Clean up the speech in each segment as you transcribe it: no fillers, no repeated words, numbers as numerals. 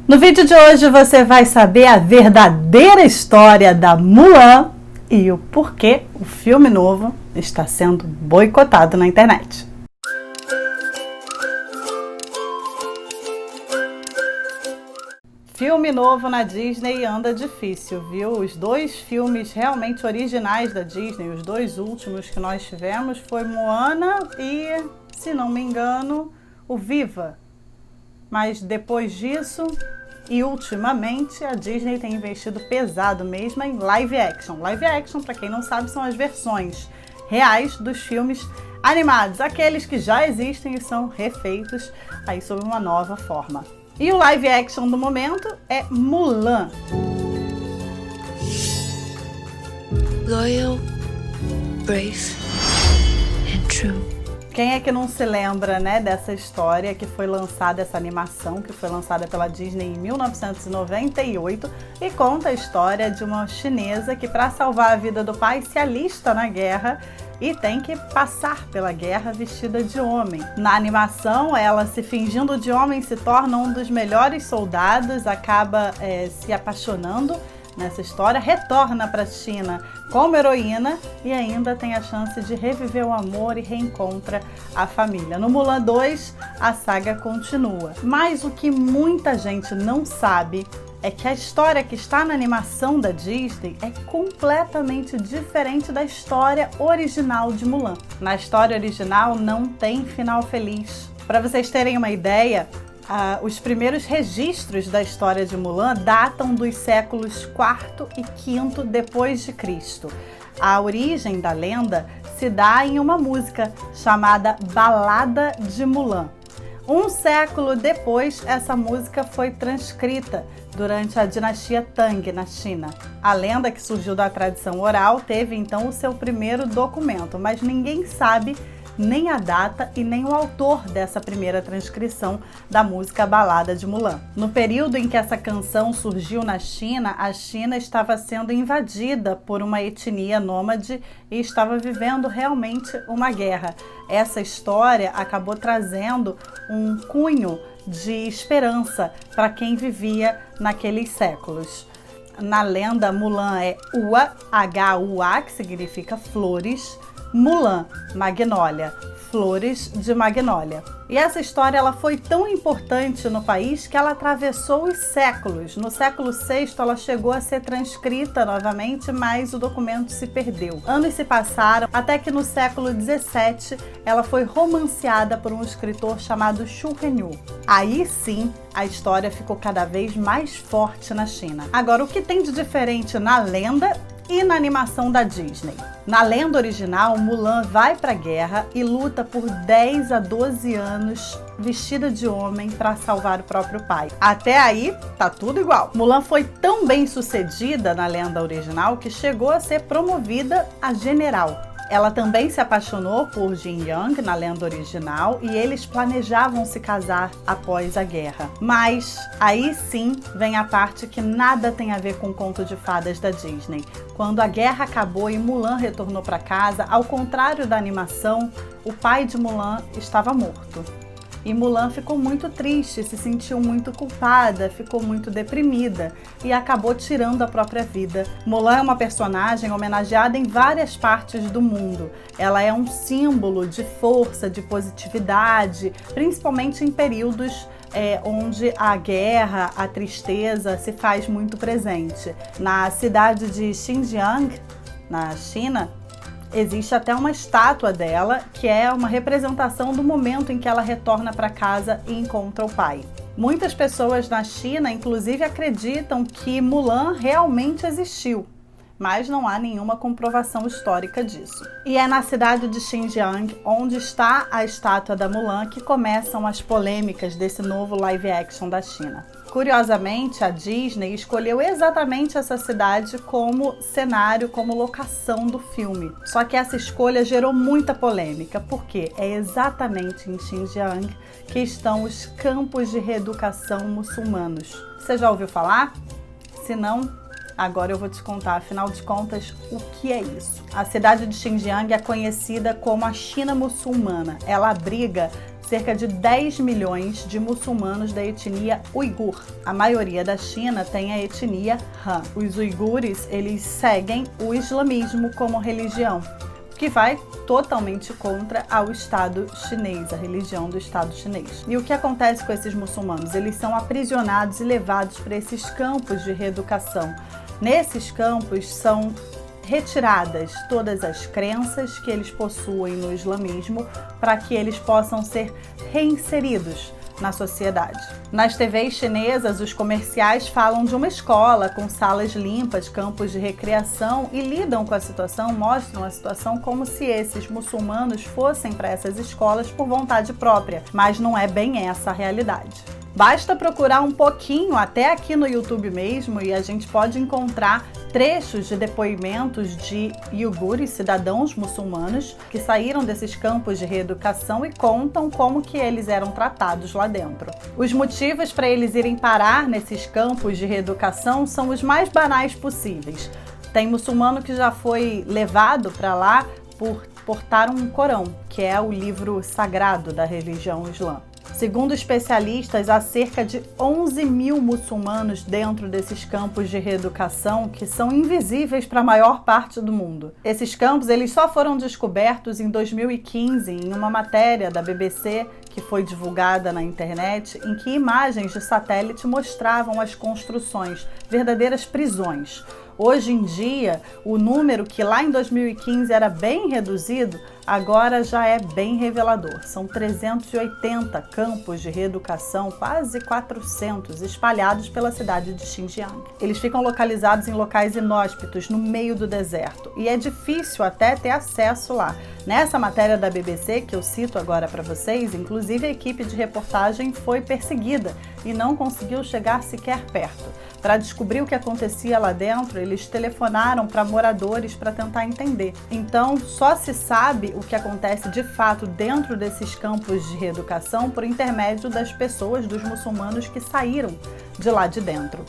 No vídeo de hoje você vai saber a verdadeira história da Mulan e o porquê o filme novo está sendo boicotado na internet. Filme novo na Disney anda difícil, viu? Os dois filmes realmente originais da Disney, os dois últimos que nós tivemos, foi Moana e, se não me engano, o Viva. Mas depois disso, e ultimamente, a Disney tem investido pesado mesmo em live action. Live action, para quem não sabe, são as versões reais dos filmes animados, aqueles que já existem e são refeitos aí sob uma nova forma. E o live action do momento é Mulan. Loyal, brave and true. Quem é que não se lembra, né, dessa história que foi lançada, essa animação que foi lançada pela Disney em 1998 e conta a história de uma chinesa que, para salvar a vida do pai, se alista na guerra e tem que passar pela guerra vestida de homem. Na animação, ela, se fingindo de homem, se torna um dos melhores soldados, acaba se apaixonando nessa história, retorna para a China como heroína e ainda tem a chance de reviver o amor e reencontra a família. No Mulan 2, a saga continua. Mas o que muita gente não sabe é que a história que está na animação da Disney é completamente diferente da história original de Mulan. Na história original não tem final feliz. Para vocês terem uma ideia, os primeiros registros da história de Mulan datam dos séculos IV e V depois de Cristo. A origem da lenda se dá em uma música chamada Balada de Mulan. Um século depois, essa música foi transcrita durante a dinastia Tang, na China. A lenda, que surgiu da tradição oral, teve então o seu primeiro documento, mas ninguém sabe nem a data e nem o autor dessa primeira transcrição da música Balada de Mulan. No período em que essa canção surgiu na China, a China estava sendo invadida por uma etnia nômade e estava vivendo realmente uma guerra. Essa história acabou trazendo um cunho de esperança para quem vivia naqueles séculos. Na lenda, Mulan é Ua, H-U-A, que significa flores, Mulan, magnólia, flores de magnólia. E essa história ela foi tão importante no país que ela atravessou os séculos. No século VI ela chegou a ser transcrita novamente, mas o documento se perdeu. Anos se passaram até que no século XVII ela foi romanceada por um escritor chamado Xu Renyu. Aí sim a história ficou cada vez mais forte na China. Agora, o que tem de diferente na lenda e na animação da Disney? Na lenda original, Mulan vai para a guerra e luta por 10 a 12 anos vestida de homem para salvar o próprio pai. Até aí, tá tudo igual. Mulan foi tão bem sucedida na lenda original que chegou a ser promovida a general. Ela também se apaixonou por Jin Young na lenda original e eles planejavam se casar após a guerra. Mas aí sim vem a parte que nada tem a ver com o conto de fadas da Disney. Quando a guerra acabou e Mulan retornou para casa, ao contrário da animação, o pai de Mulan estava morto. E Mulan ficou muito triste, se sentiu muito culpada, ficou muito deprimida e acabou tirando a própria vida. Mulan é uma personagem homenageada em várias partes do mundo. Ela é um símbolo de força, de positividade, principalmente em períodos onde a guerra, a tristeza se faz muito presente. Na cidade de Xinjiang, na China, existe até uma estátua dela, que é uma representação do momento em que ela retorna para casa e encontra o pai. Muitas pessoas na China, inclusive, acreditam que Mulan realmente existiu, mas não há nenhuma comprovação histórica disso. E é na cidade de Xinjiang, onde está a estátua da Mulan, que começam as polêmicas desse novo live action da China. Curiosamente, a Disney escolheu exatamente essa cidade como cenário, como locação do filme. Só que essa escolha gerou muita polêmica, porque é exatamente em Xinjiang que estão os campos de reeducação muçulmanos. Você já ouviu falar? Se não, agora eu vou te contar, afinal de contas, o que é isso. A cidade de Xinjiang é conhecida como a China muçulmana. Ela abriga cerca de 10 milhões de muçulmanos da etnia uigur. A maioria da China tem a etnia Han. Os uigures, eles seguem o islamismo como religião, que vai totalmente contra ao Estado chinês, a religião do Estado chinês. E o que acontece com esses muçulmanos? Eles são aprisionados e levados para esses campos de reeducação. Nesses campos são retiradas todas as crenças que eles possuem no islamismo para que eles possam ser reinseridos na sociedade. Nas TVs chinesas, os comerciais falam de uma escola com salas limpas, campos de recreação e lidam com a situação, mostram a situação como se esses muçulmanos fossem para essas escolas por vontade própria, mas não é bem essa a realidade. Basta procurar um pouquinho, até aqui no YouTube mesmo, e a gente pode encontrar trechos de depoimentos de uigures, cidadãos muçulmanos, que saíram desses campos de reeducação e contam como que eles eram tratados lá dentro. Os motivos para eles irem parar nesses campos de reeducação são os mais banais possíveis. Tem muçulmano que já foi levado para lá por portar um Corão, que é o livro sagrado da religião islã. Segundo especialistas, há cerca de 11 mil muçulmanos dentro desses campos de reeducação que são invisíveis para a maior parte do mundo. Esses campos eles só foram descobertos em 2015 em uma matéria da BBC que foi divulgada na internet, em que imagens de satélite mostravam as construções, verdadeiras prisões. Hoje em dia, o número que lá em 2015 era bem reduzido, agora já é bem revelador. São 380 campos de reeducação, quase 400, espalhados pela cidade de Xinjiang. Eles ficam localizados em locais inóspitos, no meio do deserto, e é difícil até ter acesso lá. Nessa matéria da BBC, que eu cito agora para vocês, inclusive a equipe de reportagem foi perseguida e não conseguiu chegar sequer perto. Para descobrir o que acontecia lá dentro, eles telefonaram para moradores para tentar entender. Então, só se sabe o que acontece de fato dentro desses campos de reeducação por intermédio das pessoas, dos muçulmanos que saíram de lá de dentro.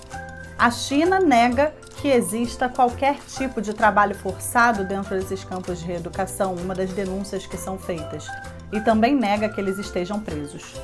A China nega que exista qualquer tipo de trabalho forçado dentro desses campos de reeducação, uma das denúncias que são feitas, e também nega que eles estejam presos.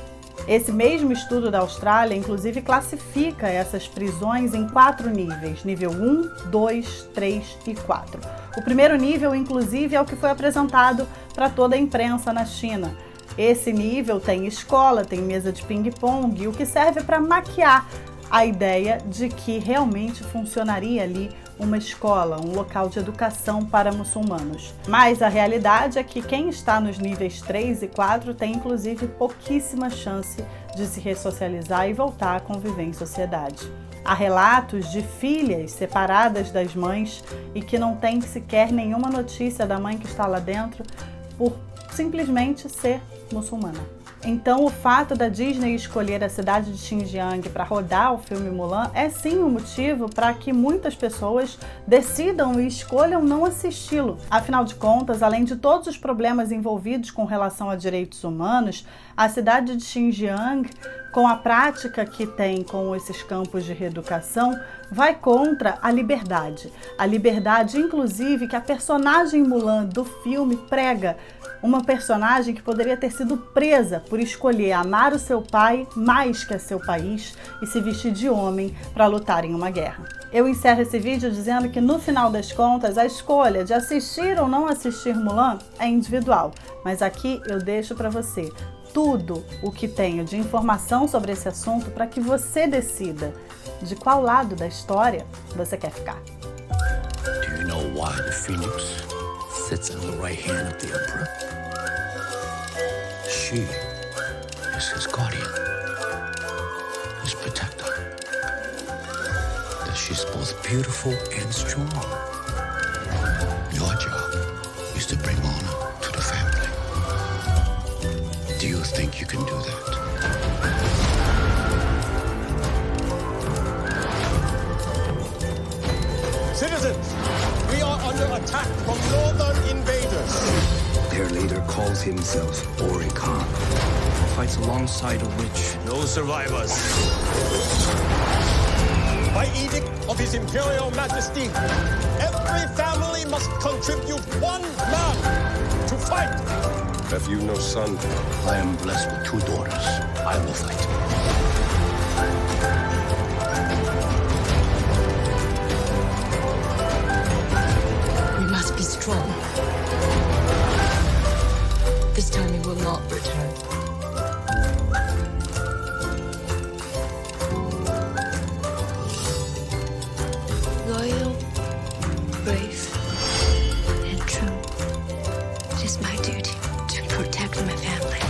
Esse mesmo estudo da Austrália, inclusive, classifica essas prisões em 4 níveis, nível 1, 2, 3 e 4. O primeiro nível, inclusive, é o que foi apresentado para toda a imprensa na China. Esse nível tem escola, tem mesa de ping-pong, o que serve para maquiar a ideia de que realmente funcionaria ali uma escola, um local de educação para muçulmanos. Mas a realidade é que quem está nos níveis 3 e 4 tem inclusive pouquíssima chance de se ressocializar e voltar a conviver em sociedade. Há relatos de filhas separadas das mães e que não têm sequer nenhuma notícia da mãe que está lá dentro por simplesmente ser muçulmana. Então, o fato da Disney escolher a cidade de Xinjiang para rodar o filme Mulan é sim um motivo para que muitas pessoas decidam e escolham não assisti-lo. Afinal de contas, além de todos os problemas envolvidos com relação a direitos humanos, a cidade de Xinjiang, com a prática que tem com esses campos de reeducação, vai contra a liberdade. A liberdade, inclusive, que a personagem Mulan do filme prega. Uma personagem que poderia ter sido presa por escolher amar o seu pai mais que a seu país e se vestir de homem para lutar em uma guerra. Eu encerro esse vídeo dizendo que, no final das contas, a escolha de assistir ou não assistir Mulan é individual. Mas aqui eu deixo para você tudo o que tenho de informação sobre esse assunto para que você decida de qual lado da história você quer ficar. Do you know why the Phoenix sits on the right hand of the Emperor? She is his guardian, his protector. That she's both beautiful and strong. Your job is to bring honor to the family. Do you think you can do that? Citizens, we are under attack from northern invaders. Their leader calls himself Ori Khan. Fights alongside a witch. No survivors. By edict of His Imperial Majesty, every family must contribute 1 man to fight. Have you no son? I am blessed with 2 daughters. I will fight. We must be strong. This time we will not return. Loyal, brave, and true. It is my duty to protect my family.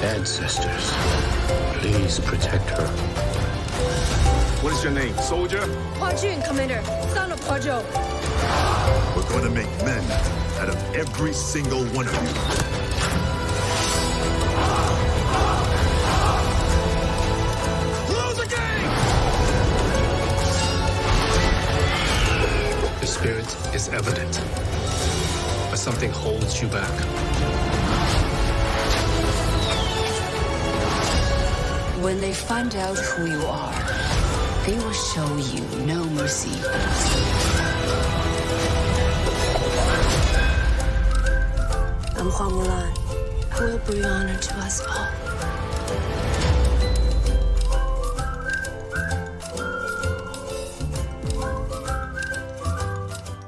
Ancestors, please protect her. What is your name, soldier? Hua Jun, Commander, son of Hua Zhou. We're going to make men out of every single one of you. Close the gate! The spirit is evident, but something holds you back. When they find out who you are, they will show you no mercy. I'm Hua Mulan. I will bring honor to us all.